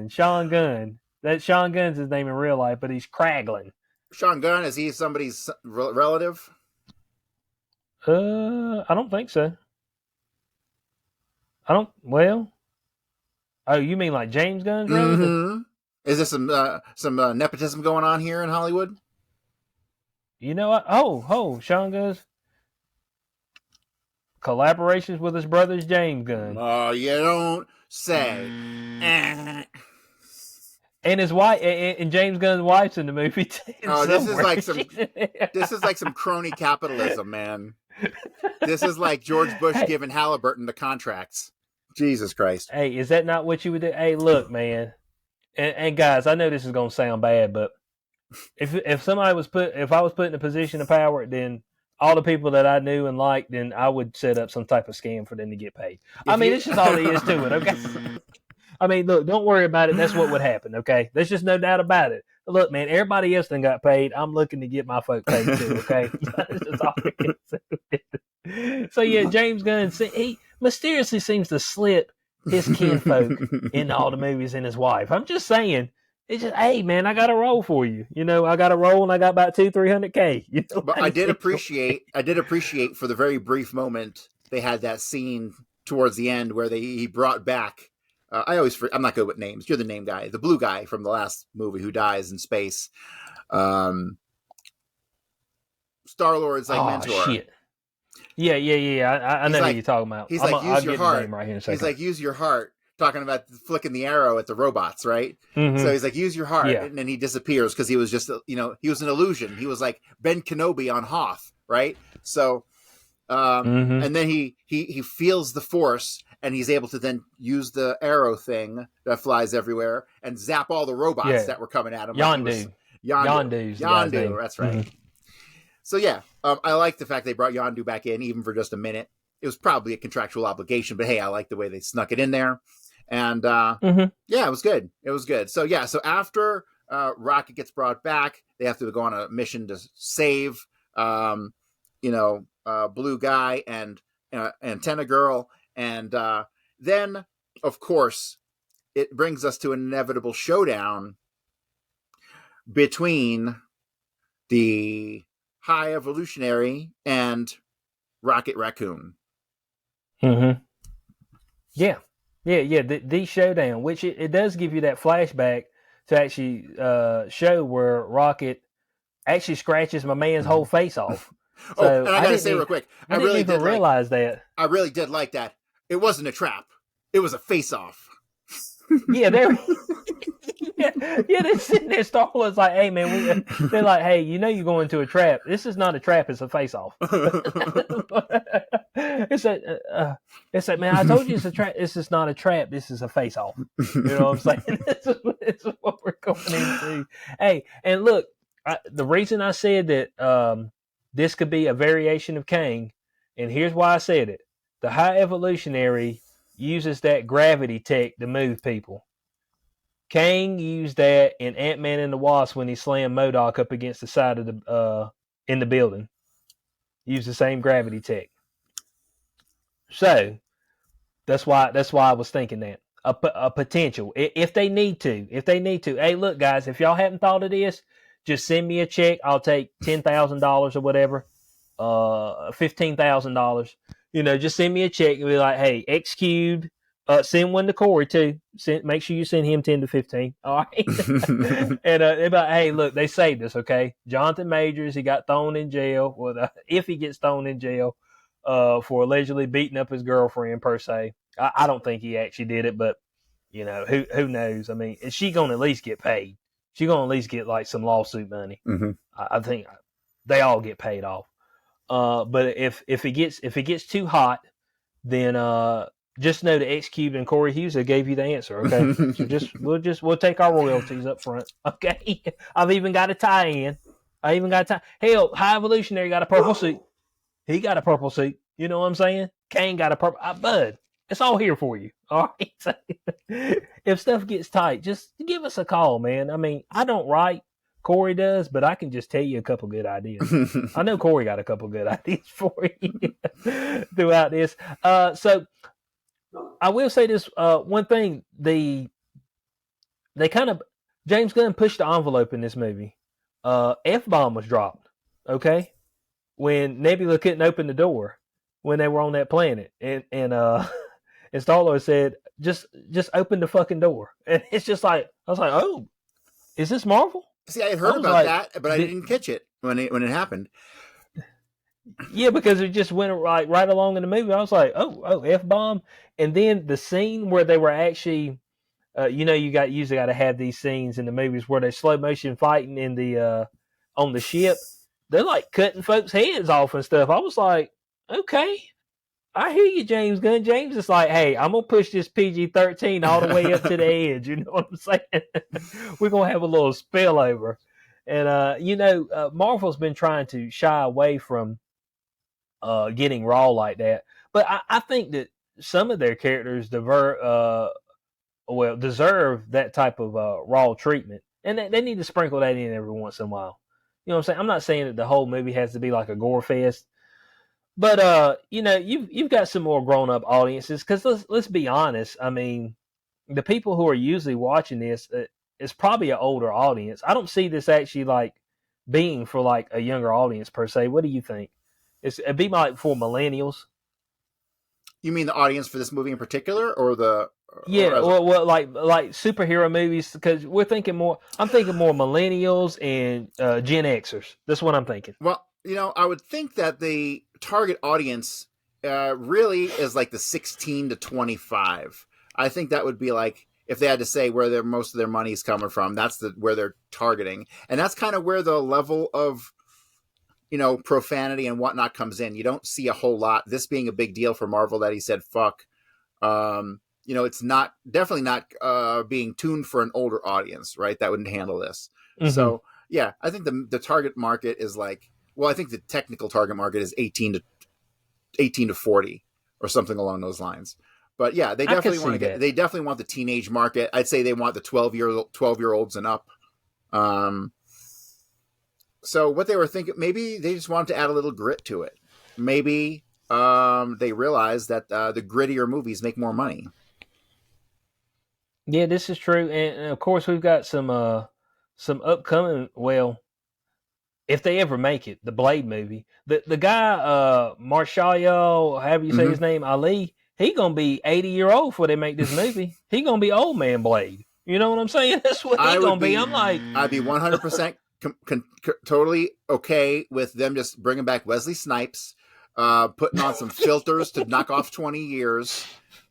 Sean Gunn. That Sean Gunn's his name in real life, but he's Kraglin. Sean Gunn, is he somebody's relative? I don't think so. Well. Oh, you mean like James Gunn? Mm-hmm. Is there some nepotism going on here in Hollywood? You know what? Oh, Sean Gunn's collaborations with his brothers James Gunn. Oh, you don't say. And his wife, and James Gunn's wife's in the movie too. Oh, this is like some crony capitalism, man. This is like George Bush giving Halliburton the contracts. Jesus Christ. Hey, is that not what you would do? Hey, look, man. And guys, I know this is going to sound bad, but if I was put in a position of power, then all the people that I knew and liked, then I would set up some type of scam for them to get paid. It's just all there is to it, okay? I mean, look, don't worry about it. That's what would happen, okay? There's just no doubt about it. Look, man, everybody else done got paid. I'm looking to get my folk paid too, okay? That's just all I can say. So, yeah, James Gunn, he mysteriously seems to slip his kinfolk into all the movies and his wife. I'm just saying, it's just, hey, man, I got a role for you. I got a role and I got about $200,000-300K. But I did appreciate for the very brief moment they had that scene towards the end where he brought back. I'm not good with names. You're the name guy, the blue guy from the last movie who dies in space. Star-Lord's mentor. Shit. Yeah. I know who you're talking about. He's use your heart. Right here in a second. He's like, use your heart. Talking about flicking the arrow at the robots, right? Mm-hmm. So he's like, use your heart. Yeah. And then he disappears because he was just, he was an illusion. He was like Ben Kenobi on Hoth, right? So, and then he feels the force and he's able to then use the arrow thing that flies everywhere and zap all the robots that were coming at him. Yondu. That's right. Mm-hmm. So yeah, I like the fact they brought Yondu back in, even for just a minute. It was probably a contractual obligation, but hey, I like the way they snuck it in there. And it was good. It was good. So yeah, so after Rocket gets brought back, they have to go on a mission to save, Blue Guy and Antenna Girl. And then, of course, it brings us to an inevitable showdown between the High Evolutionary and Rocket Raccoon. Mm-hmm. Yeah. The showdown, which it does give you that flashback to actually show where Rocket actually scratches my man's whole face off. So and I gotta say real quick, I really did realize that. I really did like that. It wasn't a trap. It was a face-off. Yeah, there. They're sitting there. Star Wars like, hey man, they're like, hey, you know you're going into a trap. This is not a trap. It's a face off. It's like, man, I told you it's a trap. This is not a trap. This is a face off. You know what I'm saying? This is what we're going into. Hey, and look, the reason I said that this could be a variation of Kang, and here's why I said it: the High Evolutionary uses that gravity tech to move people. Kang used that in Ant-Man and the Wasp when he slammed MODOK up against the side of the in the building. Used the same gravity tech. So that's why I was thinking that a potential if they need to. Hey, look, guys, if y'all haven't thought of this, just send me a check. I'll take $10,000 or whatever, $15,000. You know, just send me a check and be like, hey, X cubed. Send one to Corey too. Make sure you send him 10 to 15. All right. And they're like, hey, look, they saved us. Okay, Jonathan Majors, he got thrown in jail. Well, if he gets thrown in jail, for allegedly beating up his girlfriend per se. I don't think he actually did it, but you know, who knows? I mean, is she gonna at least get paid? She's gonna at least get like some lawsuit money. Mm-hmm. I think they all get paid off. But if it gets too hot, then just know that X Cube and Corey Hughes gave you the answer. Okay, so we'll take our royalties up front. Okay, I've even got a tie-in. Hell, High Evolutionary got a purple suit. He got a purple suit. You know what I'm saying? Kane got a purple. Bud, it's all here for you. All right. So, if stuff gets tight, just give us a call, man. I mean, I don't write. Corey does, but I can just tell you a couple good ideas. I know Corey got a couple good ideas for you throughout this. So I will say this one thing: they kind of James Gunn pushed the envelope in this movie. F-bomb was dropped. Okay, when Nebula couldn't open the door when they were on that planet, and Star-Lord said, "Just open the fucking door," and it's just like I was like, "Oh, is this Marvel?" See, I had heard about that, but I didn't catch it when it happened. Yeah, because it just went right along in the movie. I was like, oh, F-bomb. And then the scene where they were actually, you usually got to have these scenes in the movies where they're slow motion fighting in the on the ship. They're like cutting folks' heads off and stuff. I was like, okay, I hear you, James Gunn. James is like, hey, I'm gonna push this PG-13 all the way up to the edge. You know what I'm saying? We're gonna have a little spillover. And Marvel's been trying to shy away from getting raw like that, but I think that some of their characters deserve that type of raw treatment, and they need to sprinkle that in every once in a while. You know what I'm saying? I'm not saying that the whole movie has to be like a gore fest, but you've got some more grown up audiences, because let's be honest. I mean, the people who are usually watching this is probably an older audience. I don't see this actually like being for like a younger audience per se. What do you think? It'd be like for millennials. You mean the audience for this movie in particular, or the? Yeah, well, like superhero movies, because we're thinking more. I'm thinking more millennials and Gen Xers. That's what I'm thinking. Well, I would think that the target audience really is like the 16 to 25. I think that would be like, if they had to say where most of their money is coming from, that's where they're targeting, and that's kind of where the level of profanity and whatnot comes in. You don't see a whole lot. This being a big deal for Marvel that he said fuck. It's definitely not being tuned for an older audience, right? That wouldn't handle this. Mm-hmm. So yeah, I think the target market is like, well, I think the technical target market is 18 to 40 or something along those lines. But yeah, they definitely want the teenage market. I'd say they want the 12-year-olds and up. So what they were thinking, maybe they just wanted to add a little grit to it. Maybe they realized that the grittier movies make more money. Yeah, this is true, and of course we've got some upcoming. Well, if they ever make it, the Blade movie, the guy Marshall, however you say his name, Ali, he gonna be 80-year-old before they make this movie. He gonna be old man Blade. You know what I'm saying? That's what he gonna be. I'm like, I'd be 100%. Totally okay with them just bringing back Wesley Snipes, putting on some filters to knock off 20 years.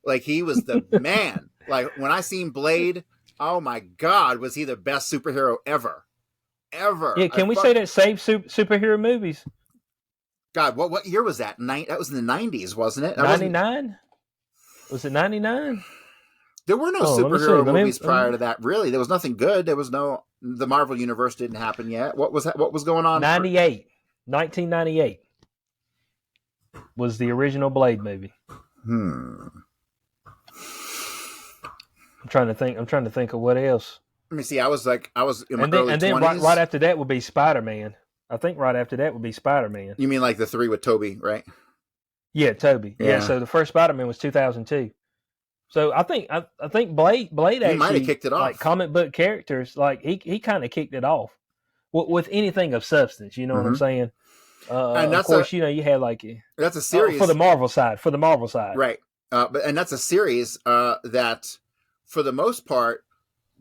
Like, he was the man. Like, when I seen Blade, Oh my God, was he the best superhero ever? Ever. Yeah, can we say that saved superhero movies? God, what year was that? That was in the 90s, wasn't it? 99? Was it 99? There were no superhero movies prior to that, really. There was nothing good. There was no... The Marvel Universe didn't happen yet. What was that? What was going on? 1998 was the original Blade movie. I'm trying to think of what else. Let me see. I was in my early 20s. And then right after that would be Spider-Man. I think right after that would be Spider-Man. You mean like the 3 with Tobey, right? Yeah, Tobey. Yeah. So the first Spider-Man was 2002. So I think Blade actually might have kicked it off. Like comic book characters, like he kind of kicked it off with anything of substance. You know what I'm saying? And of course, you had like that's a series for the Marvel side. Right? And that's a series that, for the most part,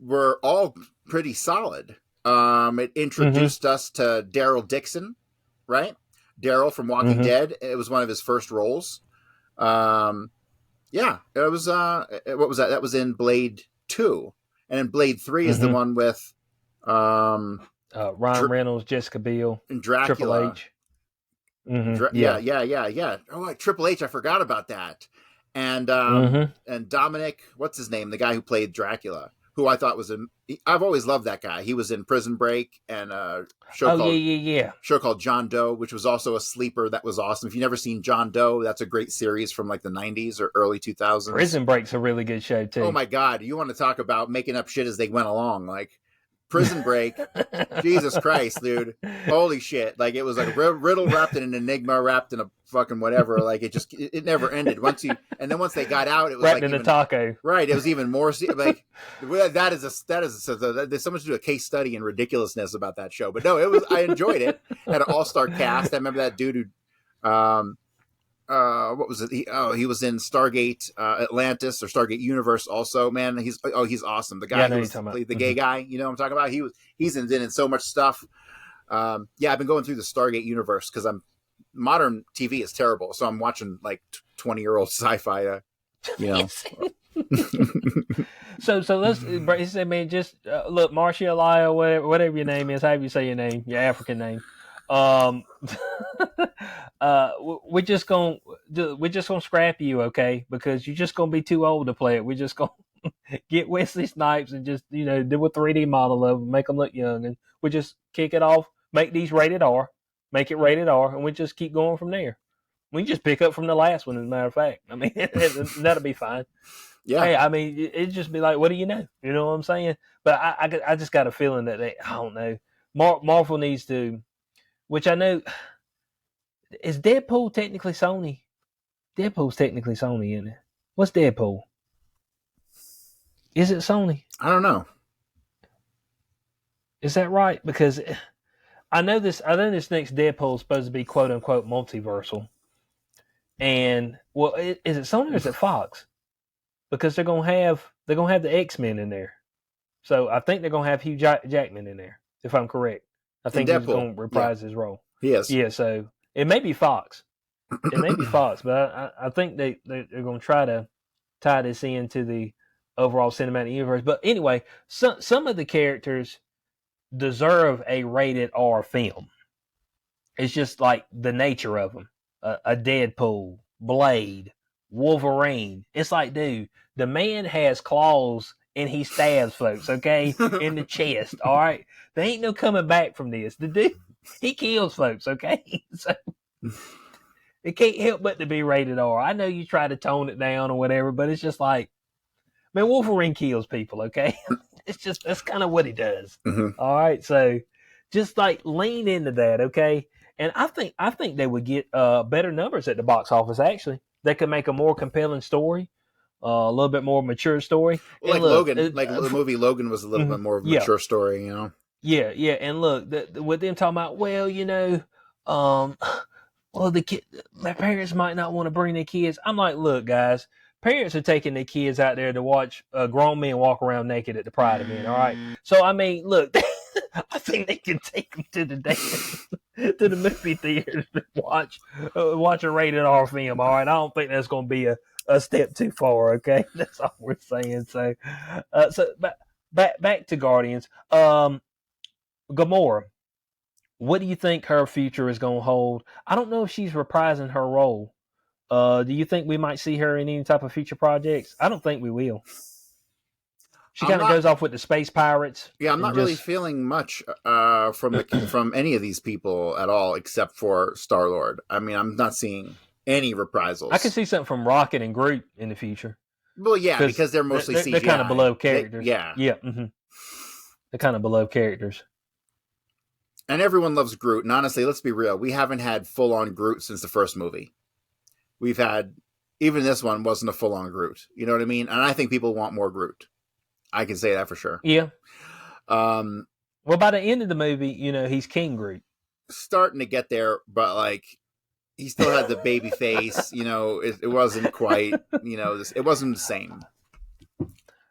were all pretty solid. It introduced us to Daryl Dixon, right? Daryl from Walking Dead. It was one of his first roles. Yeah, it was. What was that? That was in Blade 2, and in Blade 3 is the one with Ryan Reynolds, Jessica Biel, and Dracula. Triple H. Yeah. Oh, Triple H. I forgot about that. And and Dominic, what's his name? The guy who played Dracula, who I thought was I've always loved that guy. He was in Prison Break and a show called John Doe, which was also a sleeper that was awesome. If you've never seen John Doe, that's a great series from like the 90s or early 2000s. Prison Break's a really good show too. Oh my God. You want to talk about making up shit as they went along. Like Prison Break, Jesus Christ, dude. Holy shit. Like it was like a riddle wrapped in an enigma, wrapped in a fucking whatever. Like it never ended. Once they got out, it was wrapped like in a taco. Right. It was even more like there's someone should do a case study in ridiculousness about that show. But no, I enjoyed it. Had an all-star cast. I remember that dude who what was it? He was in Stargate Atlantis or Stargate Universe also. Man, he's awesome. The guy who was the gay guy, you know what I'm talking about? He's in so much stuff. I've been going through the Stargate Universe because modern TV is terrible, so I'm watching like 20-year-old sci-fi. So let's say, man, just look, Marcia Lyle, whatever your name is, however you say your name, your African name. We're just gonna scrap you, okay? Because you're just gonna be too old to play it. We're just gonna get Wesley Snipes and just do a 3D model of them, make them look young, and we just kick it off. Make these rated R, make it rated R, and we just keep going from there. We can just pick up from the last one, as a matter of fact. I mean, that'll be fine. Yeah. Hey, I mean, it'd just be like, what do you know? You know what I'm saying? But I just got a feeling that I don't know. Marvel needs to. Which I know, is Deadpool technically Sony? Deadpool's technically Sony, isn't it? What's Deadpool? Is it Sony? I don't know. Is that right? Because I know this next Deadpool is supposed to be quote unquote multiversal. And well, is it Sony or is it Fox? Because they're gonna have the X-Men in there. So I think they're gonna have Hugh Jackman in there, if I'm correct. I think he's going to reprise his role. Yes. Yeah, so it may be Fox. But I think they're going to try to tie this into the overall cinematic universe. But anyway, some of the characters deserve a rated R film. It's just like the nature of them. A Deadpool, Blade, Wolverine. It's like, dude, the man has claws and he stabs folks, okay, in the chest, all right? There ain't no coming back from this. The dude, he kills folks, okay? So it can't help but to be rated R. I know you try to tone it down or whatever, but it's just like, man, Wolverine kills people, okay? That's kind of what he does. All right, so just like lean into that, okay? And I think they would get better numbers at the box office, actually. They could make a more compelling story. A little bit more mature story. Well, like Logan, the movie Logan was a little bit more of a mature story, you know? Yeah. And look, with them talking about, well, my parents might not want to bring their kids. I'm like, look, guys, parents are taking their kids out there to watch grown men walk around naked at the Pride event, all right? So, I mean, look, I think they can take them to the movie theater to watch a rated R film, all right? I don't think that's going to be a step too far, okay? That's all we're saying. So, but back to Guardians. Gamora, what do you think her future is going to hold? I don't know if she's reprising her role. Do you think we might see her in any type of future projects? I don't think we will. She kind of goes off with the space pirates. Yeah, I'm not really feeling much from any of these people at all, except for Star-Lord. I mean, I'm not seeing any reprisals. I can see something from Rocket and Groot in the future. Well, yeah, because they're mostly CGI. They're kind of below characters. Yeah. Mm-hmm. They're kind of below characters. And everyone loves Groot. And honestly, let's be real. We haven't had full-on Groot since the first movie. We've had... Even this one wasn't a full-on Groot. You know what I mean? And I think people want more Groot. I can say that for sure. Yeah. Well, by the end of the movie, he's King Groot. Starting to get there, but like he still had the baby face. It wasn't quite. It wasn't the same.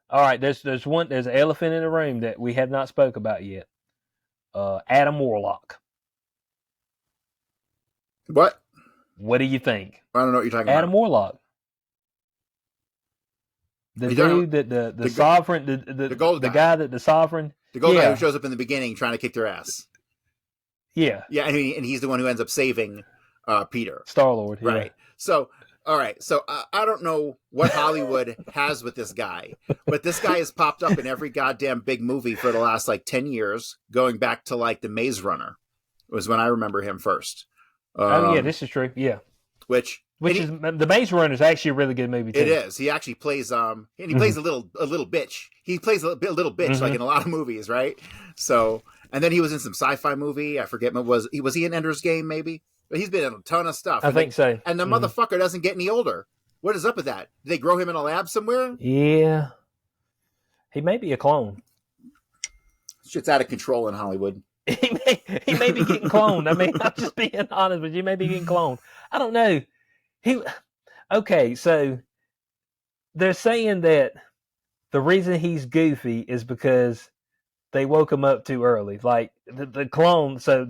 All right, there's an elephant in the room that we have not spoke about yet. Adam Warlock. What? What do you think? I don't know what you're talking about. Adam Warlock. The dude that the Sovereign, the gold guy that the Sovereign, the gold guy who shows up in the beginning trying to kick their ass. Yeah, yeah, and he's the one who ends up saving Peter, Star-Lord, right? Yeah. So, all right, so I don't know what Hollywood has with this guy, but this guy has popped up in every goddamn big movie for the last 10 years, going back to the Maze Runner was when I remember him first. This is true. Yeah, which is the Maze Runner is actually a really good movie too. It is. He actually plays and he plays a little bitch. He plays a little bitch like in a lot of movies, right? So, and then he was in some sci-fi movie. I forget what was he in Ender's Game maybe? But he's been in a ton of stuff. I think so. And the motherfucker doesn't get any older. What is up with that? Did they grow him in a lab somewhere? Yeah. He may be a clone. Shit's out of control in Hollywood. He may be getting cloned. I mean, I'm just being honest with you. He may be getting cloned. I don't know. Okay, so they're saying that the reason he's goofy is because they woke him up too early. Like the clone, so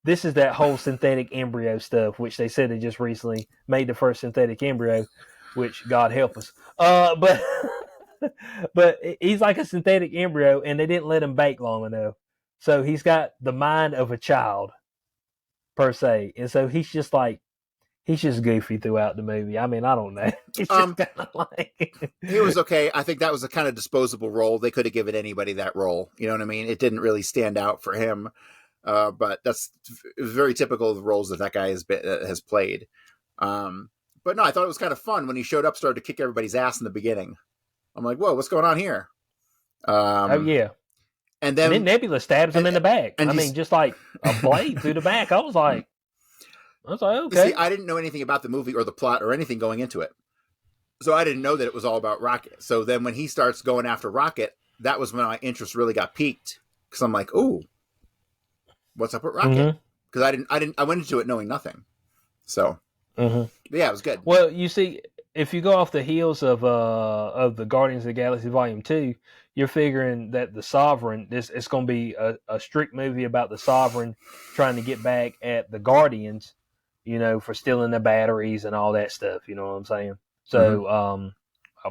this is that whole synthetic embryo stuff, which they said they just recently made the first synthetic embryo, which God help us. But he's like a synthetic embryo, and they didn't let him bake long enough. So he's got the mind of a child, per se. And so he's just goofy throughout the movie. I mean, I don't know. He's just kind of he was okay. I think that was a kind of disposable role. They could have given anybody that role. You know what I mean? It didn't really stand out for him. But that's very typical of the roles that guy has played. But no, I thought it was kind of fun when he showed up, started to kick everybody's ass in the beginning. I'm like, whoa, what's going on here? Oh, yeah. And then Nebula stabs him in the back. I mean, just like a blade through the back. I was like, okay. See, I didn't know anything about the movie or the plot or anything going into it. So I didn't know that it was all about Rocket. So then when he starts going after Rocket, that was when my interest really got piqued. Because I'm like, ooh, what's up with Rocket? Because I went into it knowing nothing. So, yeah, it was good. Well, you see, if you go off the heels of the Guardians of the Galaxy Volume 2, you're figuring that the Sovereign, it's going to be a strict movie about the Sovereign trying to get back at the Guardians, for stealing their batteries and all that stuff. You know what I'm saying? So,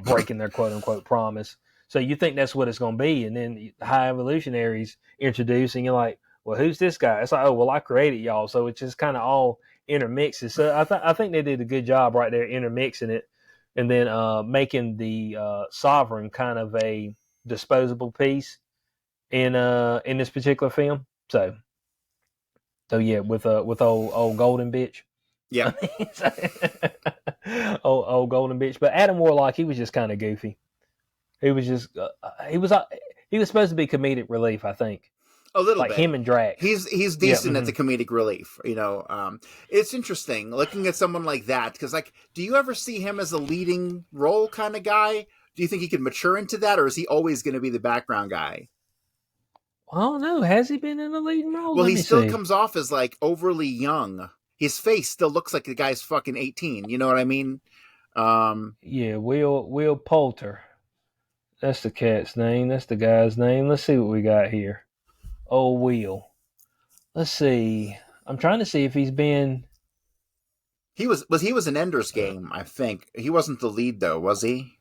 breaking their quote unquote promise. So you think that's what it's going to be, and then the High Evolutionaries introduced, and you're like, well, who's this guy? It's like, oh, well, I created y'all, so it's just kind of all intermixes. So I think they did a good job right there intermixing it, and then making the Sovereign kind of a disposable piece in this particular film. So yeah, with old golden bitch. Yeah. old golden bitch. But Adam Warlock, he was just kind of goofy. He was just he was supposed to be comedic relief, I think. A little like bit. Him and Drax. He's decent at the comedic relief. It's interesting looking at someone like that, because do you ever see him as a leading role kind of guy? Do you think he could mature into that, or is he always going to be the background guy? I don't know. Has he been in a leading role? Well, he still comes off as overly young. His face still looks like the guy's fucking 18. You know what I mean? Yeah, Will Poulter. That's the cat's name. That's the guy's name. Let's see what we got here. Oh, Will. Let's see. I'm trying to see if he's been. He was in Ender's Game, I think. He wasn't the lead though, was he?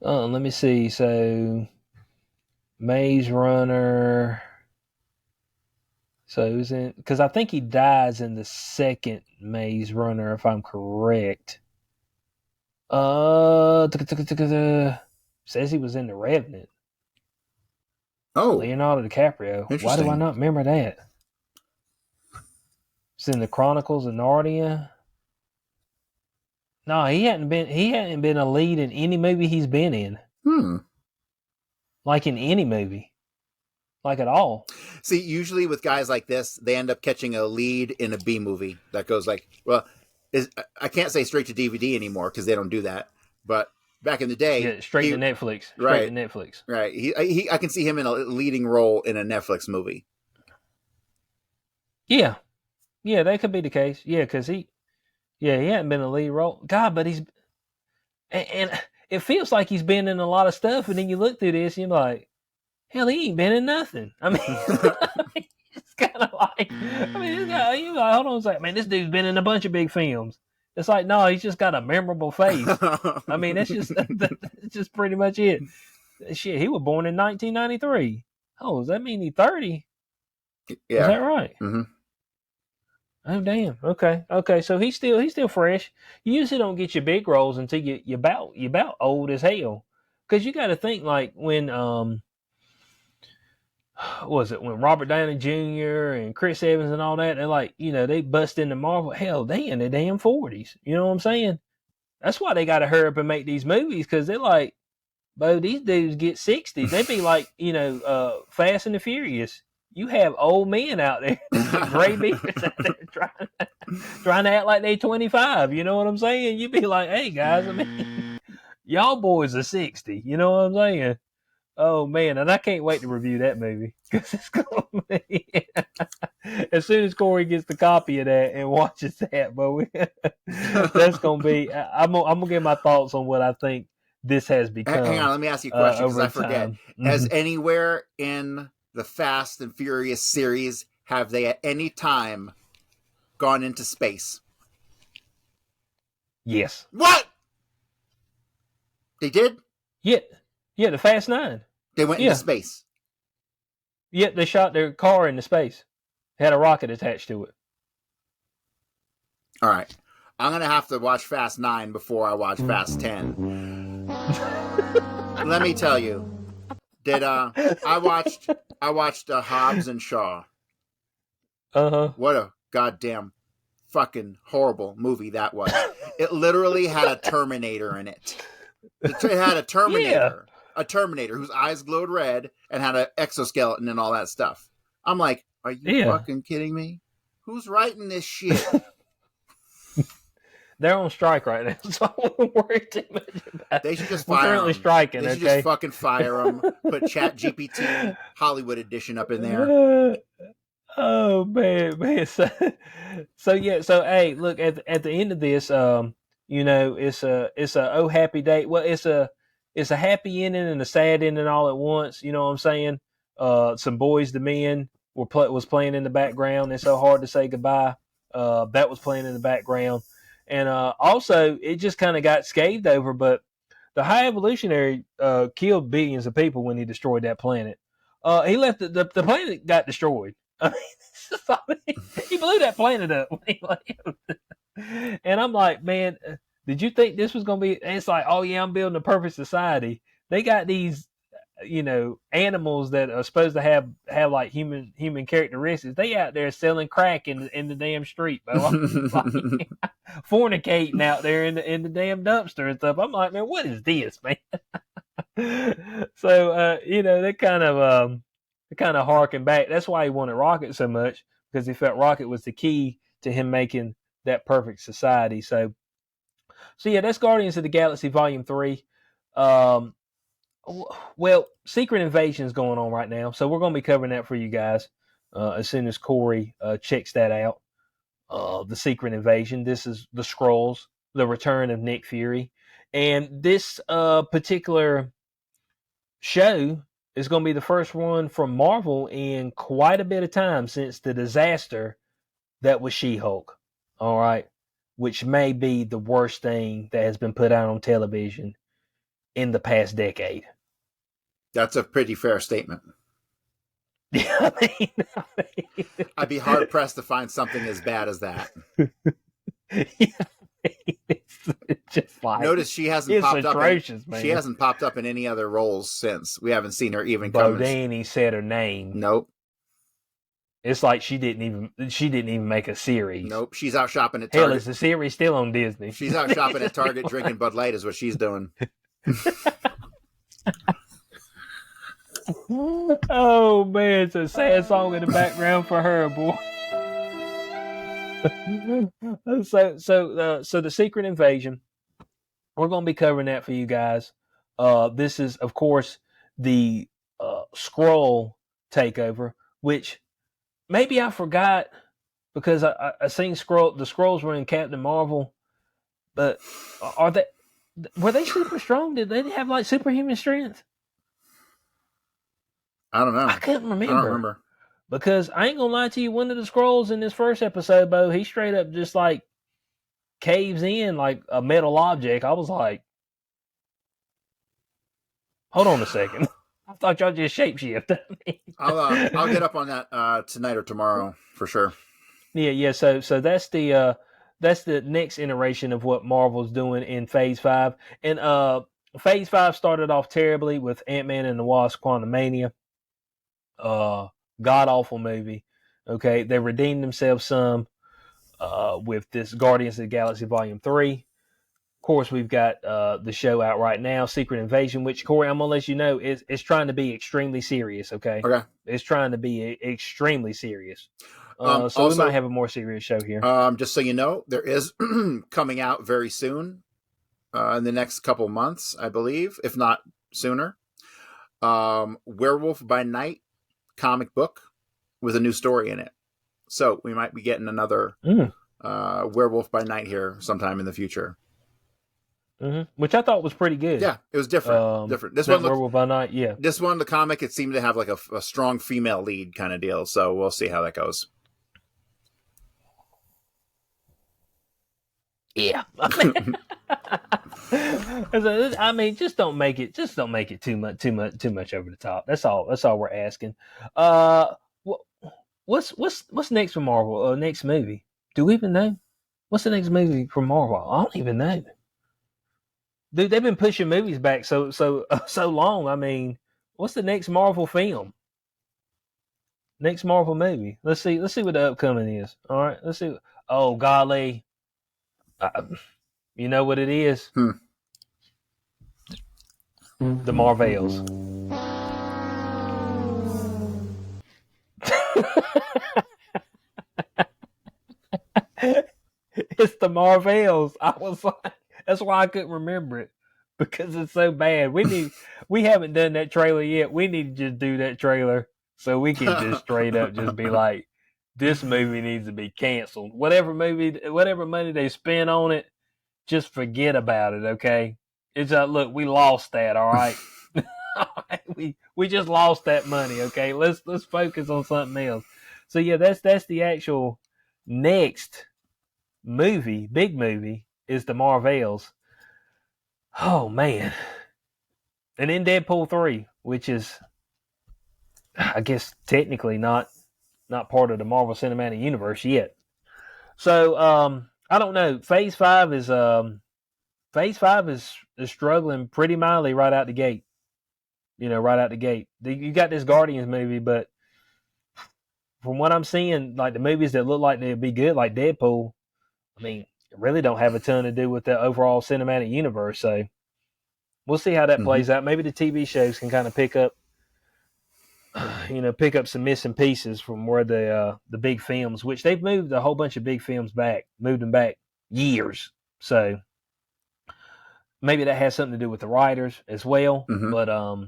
Let me see. So, Maze Runner. So it was in, because I think he dies in the second Maze Runner, if I'm correct. Says he was in The Revenant. Oh, Leonardo DiCaprio. Why do I not remember that? It's in the Chronicles of Narnia. No, he hadn't been a lead in any movie he's been in. Like in any movie. Like at all. See, usually with guys like this, they end up catching a lead in a B movie that goes like, well, I can't say straight to DVD anymore because they don't do that. But back in the day, yeah, straight to Netflix. Right, to Netflix. Right. I can see him in a leading role in a Netflix movie. Yeah, that could be the case. Yeah, because he hadn't been a lead role. God, but he's and it feels like he's been in a lot of stuff, and then you look through this, and you're like, hell, he ain't been in nothing. I mean, it's kind of like, this guy, you're like, hold on a second, man, this dude's been in a bunch of big films. It's like, no, he's just got a memorable face. I mean, that's just pretty much it. Shit, he was born in 1993. Oh, does that mean he's 30? Yeah. Is that right? Mm-hmm. Oh, damn. Okay. So he's still fresh. You usually don't get your big roles until you about old as hell. Because you got to think, like, when was it when Robert Downey Jr. and Chris Evans and all that, they're like, they bust into Marvel. Hell, they in their damn 40s. You know what I'm saying? That's why they got to hurry up and make these movies, because they're like, Bo, these dudes get 60. They be like, Fast and the Furious. You have old men out there, gray beards out there trying to act like they 25. You know what I'm saying? You be like, hey guys, I mean, y'all boys are 60. You know what I'm saying? Oh man, and I can't wait to review that movie, because it's gonna be as soon as Corey gets the copy of that and watches that, but that's gonna be. I'm gonna give my thoughts on what I think this has become. Hang on, let me ask you a question because I forget. Mm-hmm. Has anywhere in the Fast and Furious series have they at any time gone into space? Yes. What? They did? Yeah, the Fast 9. They went into space. Yeah, they shot their car into space. It had a rocket attached to it. All right. I'm going to have to watch Fast 9 before I watch Fast 10. Let me tell you. I watched Hobbs and Shaw. Uh-huh. What a goddamn fucking horrible movie that was. It literally had a Terminator in it. It had a Terminator. Yeah. A Terminator whose eyes glowed red and had an exoskeleton and all that stuff. I'm like, are you fucking kidding me? Who's writing this shit? They're on strike right now, so I wouldn't worry too much about it. They should just fire them. We're currently striking, They should just fucking fire them. Put ChatGPT Hollywood edition up in there. Oh man. So hey, look, at the end of this, it's a oh happy day. Well, it's a happy ending and a sad ending all at once. You know what I'm saying? Some Boys to Men was playing in the background. It's so hard to say goodbye. That was playing in the background. And also, it just kind of got scathed over, but the High Evolutionary killed billions of people when he destroyed that planet. He left the planet got destroyed. I mean, he blew that planet up. And I'm like, man, did you think this was going to be? It's like, oh yeah, I'm building a perfect society. They got these, animals that are supposed to have like human characteristics. They out there selling crack in the damn street, bro. Like, fornicating out there in the damn dumpster and stuff. I'm like, man, what is this, man? So they kind of harken back. That's why he wanted Rocket so much, because he felt Rocket was the key to him making that perfect society. So yeah, that's Guardians of the Galaxy Volume 3. Well, Secret Invasion is going on right now, so we're going to be covering that for you guys as soon as Corey checks that out. The Secret Invasion. This is the Skrulls, the return of Nick Fury, and this particular show is going to be the first one from Marvel in quite a bit of time since the disaster that was She-Hulk. All right, which may be the worst thing that has been put out on television in the past decade. That's a pretty fair statement. Yeah, I'd be hard pressed to find something as bad as that. It's just like, notice she hasn't popped atrocious, up. Man. She hasn't popped up in any other roles since. We haven't seen her even. Bodini said her name. Nope. It's like she didn't even make a series. Nope. She's out shopping at Target. Hell, is the series still on Disney? She's out shopping at Target drinking Bud Light is what she's doing. Oh man, it's a sad song in the background for her, boy. So the Secret Invasion, we're going to be covering that for you guys. This is, of course, the Skrull takeover, which maybe I forgot because I seen the Skrulls were in Captain Marvel, but were they super strong? Did they have like superhuman strength? I don't know. I couldn't remember. Because I ain't gonna lie to you, one of the Skrulls in this first episode, Bo, he straight up just like caves in like a metal object. I was like, hold on a second. I thought y'all just shapeshift. I'll get up on that tonight or tomorrow for sure. Yeah. So that's the next iteration of what Marvel's doing in Phase 5. And Phase 5 started off terribly with Ant-Man and the Wasp: Quantumania. God awful movie. Okay, they redeemed themselves some with this Guardians of the Galaxy Volume 3. Of course, we've got the show out right now, Secret Invasion, which, Corey, I'm gonna let you know is trying to be extremely serious. Okay. It's trying to be extremely serious. So also, we might have a more serious show here. Just so you know, there is coming out very soon, in the next couple months, I believe, if not sooner. Werewolf by Night comic book with a new story in it. So we might be getting another Werewolf by Night here sometime in the future. Mm-hmm. Which I thought was pretty good. Yeah, it was different. This one, Werewolf by Night. Yeah, this one, the comic, it seemed to have like a strong female lead kind of deal. So we'll see how that goes. Yeah. I mean, just don't make it too much over the top. That's all we're asking. What's next for Marvel? Next movie? Do we even know? What's the next movie for Marvel? I don't even know. Dude, they've been pushing movies back so long. I mean, what's the next Marvel film? Next Marvel movie? Let's see what the upcoming is. All right, let's see. Oh golly, you know what it is? The Marvels. It's the Marvels. I was like, that's why I couldn't remember it, because it's so bad. We haven't done that trailer yet. We need to just do that trailer so we can just straight up just be like, this movie needs to be canceled. Whatever money they spend on it, just forget about it. Okay, it's look, we lost that. All right, we just lost that money. Okay, let's focus on something else. So yeah, that's the actual next movie, big movie, is the Marvels. Oh man. And then Deadpool 3, which is, I guess, technically not part of the Marvel Cinematic Universe yet. So I don't know. Phase 5 is struggling pretty mildly right out the gate. Right out the gate. You got this Guardians movie, but from what I'm seeing, like the movies that look like they'd be good, like Deadpool, I mean, really don't have a ton to do with the overall cinematic universe. So we'll see how that plays out. Maybe the TV shows can kind of pick up some missing pieces from where the big films, which they've moved a whole bunch of big films back, moved them back years. So maybe that has something to do with the writers as well. But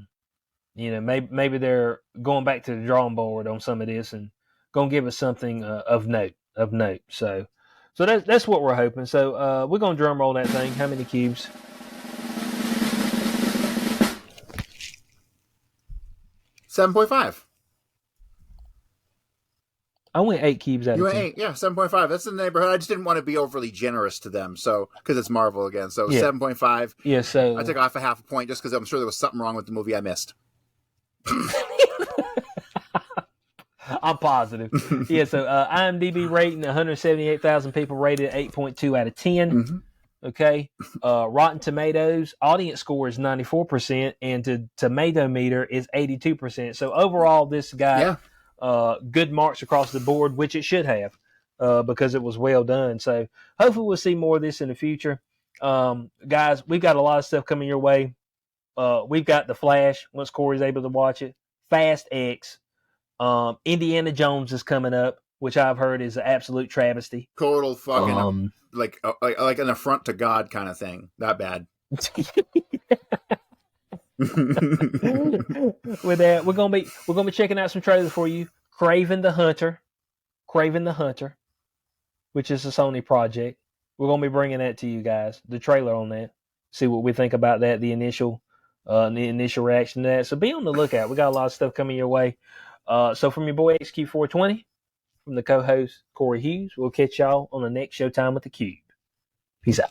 maybe they're going back to the drawing board on some of this and going to give us something of note. So that's what we're hoping. So we're going to drum roll that thing. How many cubes? 7.5. I went 8 cubes out You of went 10. 8, yeah, 7.5. That's in the neighborhood. I just didn't want to be overly generous to them, so because it's Marvel again. So 7.5. Yeah, so I took off a half a point just because I'm sure there was something wrong with the movie I missed. I'm positive. Yeah, so IMDb rating, 178,000 people rated 8.2 out of 10. Mm-hmm. Okay. Rotten Tomatoes, audience score is 94%, and the tomato meter is 82%. So overall, this got good marks across the board, which it should have because it was well done. So hopefully we'll see more of this in the future. Guys, we've got a lot of stuff coming your way. We've got The Flash, once Corey's able to watch it. Fast X. Indiana Jones is coming up, which I've heard is an absolute travesty. Total fucking like an affront to God kind of thing. That bad. With that, we're gonna be checking out some trailers for you. Craven the Hunter, which is a Sony project. We're gonna be bringing that to you guys. The trailer on that. See what we think about that. The initial reaction to that. So be on the lookout. We got a lot of stuff coming your way. So from your boy XQ420, from the co-host Corey Hughes, we'll catch y'all on the next Showtime with the Cube. Peace out.